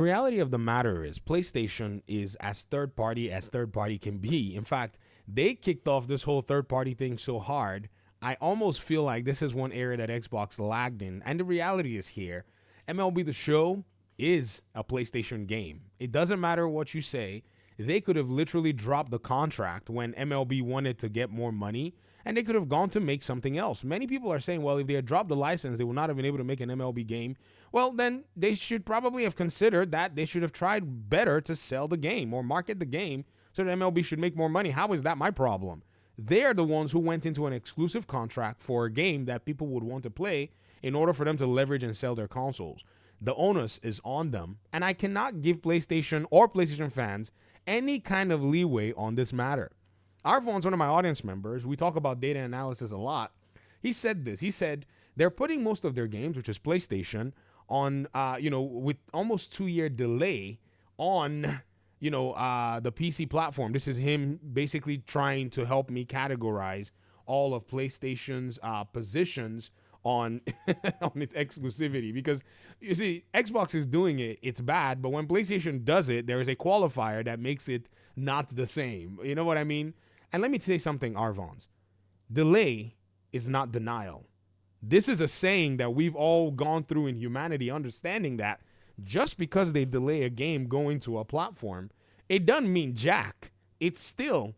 The reality of the matter is PlayStation is as third party can be. In fact, they kicked off this whole third party thing so hard. I almost feel like this is one area that Xbox lagged in. And the reality is here, MLB The Show is a PlayStation game. It doesn't matter what you say. They could have literally dropped the contract when MLB wanted to get more money, and they could have gone to make something else. Many people are saying, well, if they had dropped the license, they would not have been able to make an MLB game. Well, then they should probably have considered that they should have tried better to sell the game or market the game so that MLB should make more money. How is that my problem? They're the ones who went into an exclusive contract for a game that people would want to play in order for them to leverage and sell their consoles. The onus is on them, and I cannot give PlayStation or PlayStation fans any kind of leeway on this matter. Arvon's one of my audience members. We talk about data analysis a lot. He said this. He said they're putting most of their games, which is PlayStation, on, with almost 2-year delay on, the PC platform. This is him basically trying to help me categorize all of PlayStation's positions on on its exclusivity, because you see Xbox is doing it, it's bad, but when PlayStation does it, there is a qualifier that makes it not the same. You know what I mean? And let me say something, Arvons. Delay is not denial. This is a saying that we've all gone through in humanity, understanding that just because they delay a game going to a platform, it doesn't mean jack. It's still,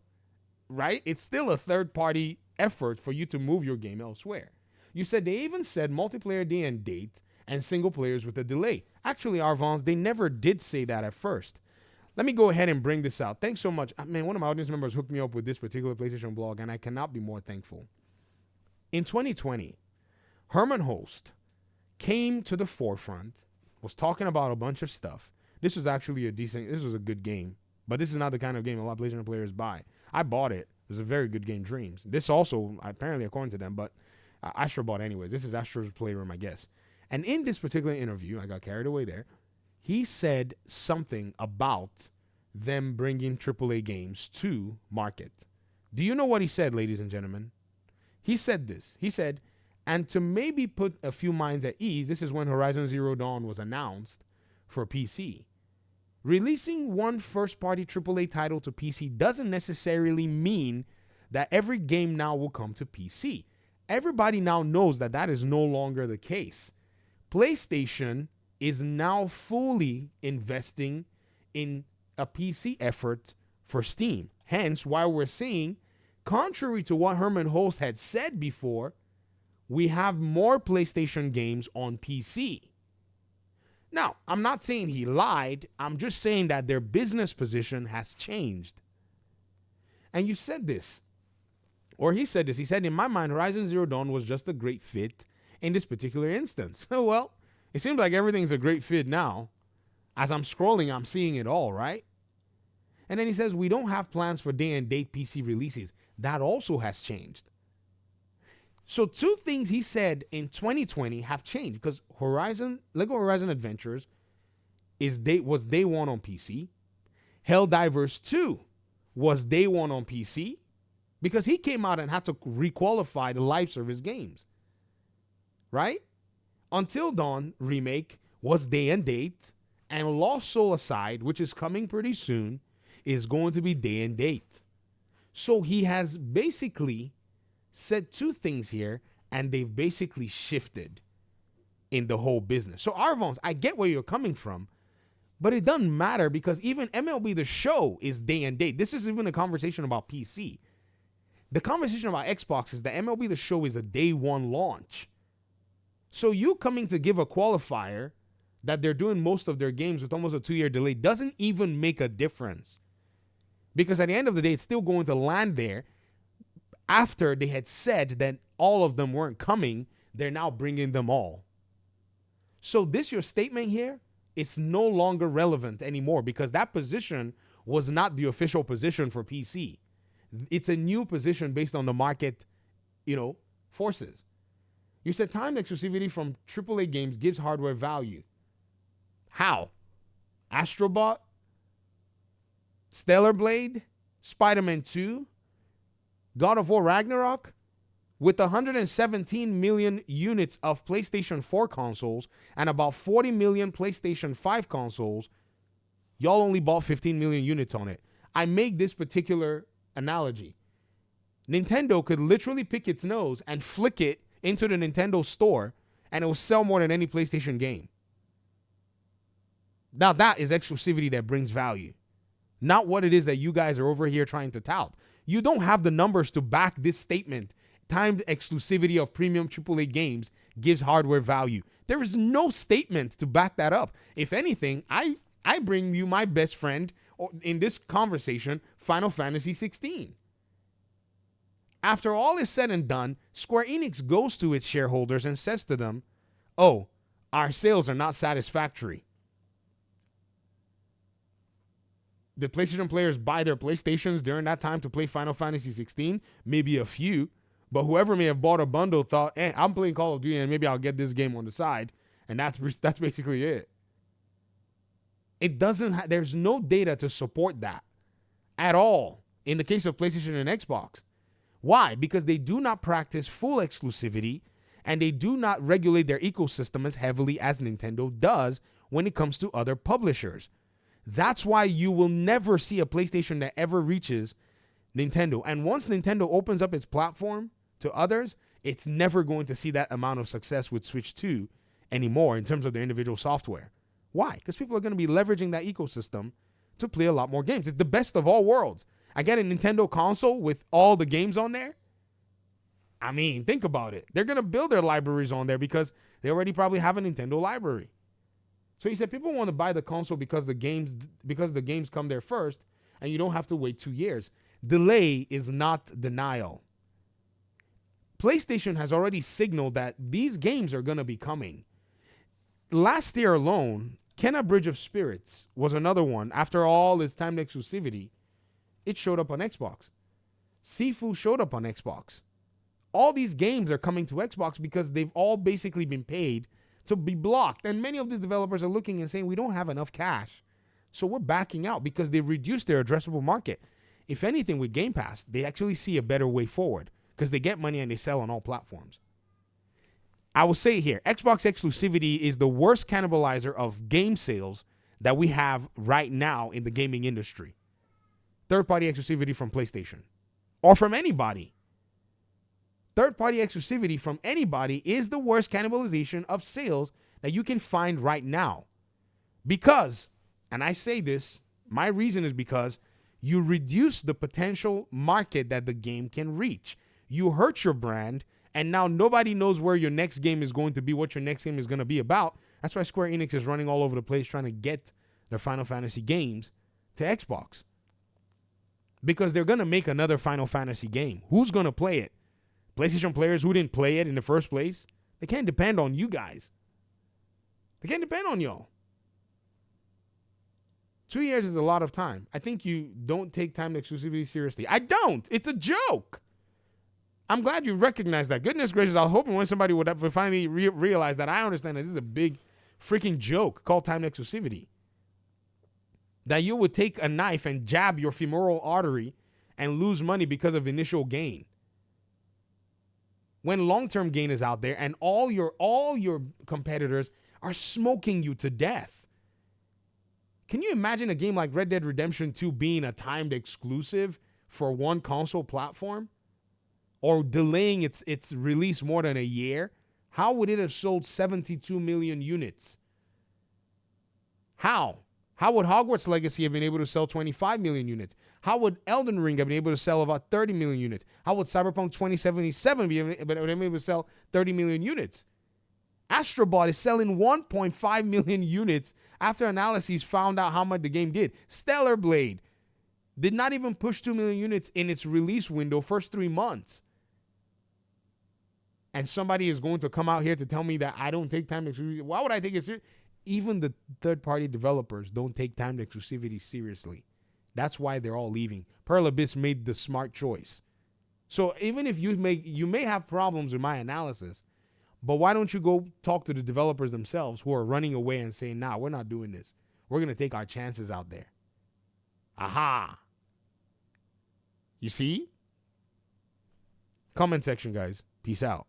right? It's still a third-party effort for you to move your game elsewhere. You said they even said multiplayer day and date and single players with a delay. Actually, Arvons, they never did say that at first. Let me go ahead and bring this out. Thanks so much. Man, one of my audience members hooked me up with this particular PlayStation blog, and I cannot be more thankful. In 2020, Herman Host came to the forefront, was talking about a bunch of stuff. This was actually this was a good game, but this is not the kind of game a lot of PlayStation players buy. I bought it. It was a very good game, Dreams. This also, apparently according to them, but Astro bought anyways. This is Astro's Playroom, I guess. And in this particular interview, I got carried away there, he said something about them bringing AAA games to market. Do you know what he said, ladies and gentlemen? He said this. He said, and to maybe put a few minds at ease, this is when Horizon Zero Dawn was announced for PC. Releasing one first-party AAA title to PC doesn't necessarily mean that every game now will come to PC. Everybody now knows that that is no longer the case. PlayStation is now fully investing in a PC effort for Steam. Hence, why we're seeing, contrary to what Herman Host had said before, we have more PlayStation games on PC. Now, I'm not saying he lied. I'm just saying that their business position has changed. And you said this, or he said this. He said, in my mind, Horizon Zero Dawn was just a great fit in this particular instance. Well, it seems like everything's a great fit now. As I'm scrolling, I'm seeing it all, right? And then he says, we don't have plans for day and date PC releases. That also has changed. So two things he said in 2020 have changed, because Lego Horizon Adventures was day one on PC. Helldivers 2 was day one on PC, because he came out and had to requalify the live service games. Right? Until Dawn remake was day and date, and Lost Soul Aside, which is coming pretty soon, is going to be day and date. So he has basically said two things here, and they've basically shifted in the whole business. So Arvons, I get where you're coming from, but it doesn't matter, because even MLB The Show is day and date. This is even a conversation about PC. The conversation about Xbox is that MLB The Show is a day one launch. So you coming to give a qualifier that they're doing most of their games with almost a 2-year delay doesn't even make a difference. Because at the end of the day, it's still going to land there. After they had said that all of them weren't coming, they're now bringing them all. So your statement here, it's no longer relevant anymore, because that position was not the official position for PC. It's a new position based on the market, forces. You said timed exclusivity from AAA games gives hardware value. How? Astrobot? Stellar Blade? Spider-Man 2? God of War Ragnarok? With 117 million units of PlayStation 4 consoles and about 40 million PlayStation 5 consoles, y'all only bought 15 million units on it. I make this particular analogy. Nintendo could literally pick its nose and flick it into the Nintendo store, and it will sell more than any PlayStation game. Now that is exclusivity that brings value, not what it is that you guys are over here trying to tout. You don't have the numbers to back this statement. Timed exclusivity of premium AAA games gives hardware value. There is no statement to back that up. If anything, I bring you my best friend in this conversation, Final Fantasy 16. After all is said and done, Square Enix goes to its shareholders and says to them, "Oh, our sales are not satisfactory." Did PlayStation players buy their PlayStations during that time to play Final Fantasy 16? Maybe a few. But whoever may have bought a bundle thought, I'm playing Call of Duty and maybe I'll get this game on the side. And that's basically it. It doesn't, there's no data to support that at all in the case of PlayStation and Xbox. Why? Because they do not practice full exclusivity and they do not regulate their ecosystem as heavily as Nintendo does when it comes to other publishers. That's why you will never see a PlayStation that ever reaches Nintendo. And once Nintendo opens up its platform to others, it's never going to see that amount of success with Switch 2 anymore in terms of their individual software. Why? Because people are going to be leveraging that ecosystem to play a lot more games. It's the best of all worlds. I get a Nintendo console with all the games on there. I mean, think about it. They're going to build their libraries on there because they already probably have a Nintendo library. So he said people want to buy the console because the games come there first and you don't have to wait 2 years. Delay is not denial. PlayStation has already signaled that these games are going to be coming. Last year alone, Kena Bridge of Spirits was another one. After all its timed exclusivity, it showed up on Xbox. Sifu showed up on Xbox. All these games are coming to Xbox because they've all basically been paid to be blocked. And many of these developers are looking and saying, we don't have enough cash. So we're backing out because they've reduced their addressable market. If anything, with Game Pass, they actually see a better way forward because they get money and they sell on all platforms. I will say here, Xbox exclusivity is the worst cannibalizer of game sales that we have right now in the gaming industry. Third-party exclusivity from PlayStation or from anybody. Third-party exclusivity from anybody is the worst cannibalization of sales that you can find right now. Because, and I say this, my reason is because you reduce the potential market that the game can reach. You hurt your brand, and now nobody knows where your next game is going to be, what your next game is going to be about. That's why Square Enix is running all over the place trying to get their Final Fantasy games to Xbox. Because they're going to make another Final Fantasy game. Who's going to play it? PlayStation players who didn't play it in the first place? They can't depend on you guys. They can't depend on y'all. 2 years is a lot of time. I think you don't take time exclusivity seriously. I don't. It's a joke. I'm glad you recognize that. Goodness gracious, I was hoping when somebody would finally realize that I understand that this is a big freaking joke called time exclusivity. That you would take a knife and jab your femoral artery and lose money because of initial gain. When long-term gain is out there and all your competitors are smoking you to death. Can you imagine a game like Red Dead Redemption 2 being a timed exclusive for one console platform? Or delaying its release more than a year? How would it have sold 72 million units? How? How would Hogwarts Legacy have been able to sell 25 million units? How would Elden Ring have been able to sell about 30 million units? How would Cyberpunk 2077 be able to sell 30 million units? Astro Bot is selling 1.5 million units after analyses found out how much the game did. Stellar Blade did not even push 2 million units in its release window first 3 months. And somebody is going to come out here to tell me that I don't take time exclusivity. Why would I take it seriously? Even the third-party developers don't take time exclusivity seriously. That's why they're all leaving. Pearl Abyss made the smart choice. So even if you may have problems with my analysis, but why don't you go talk to the developers themselves who are running away and saying, nah, we're not doing this. We're going to take our chances out there. Aha. You see? Comment section, guys. Peace out.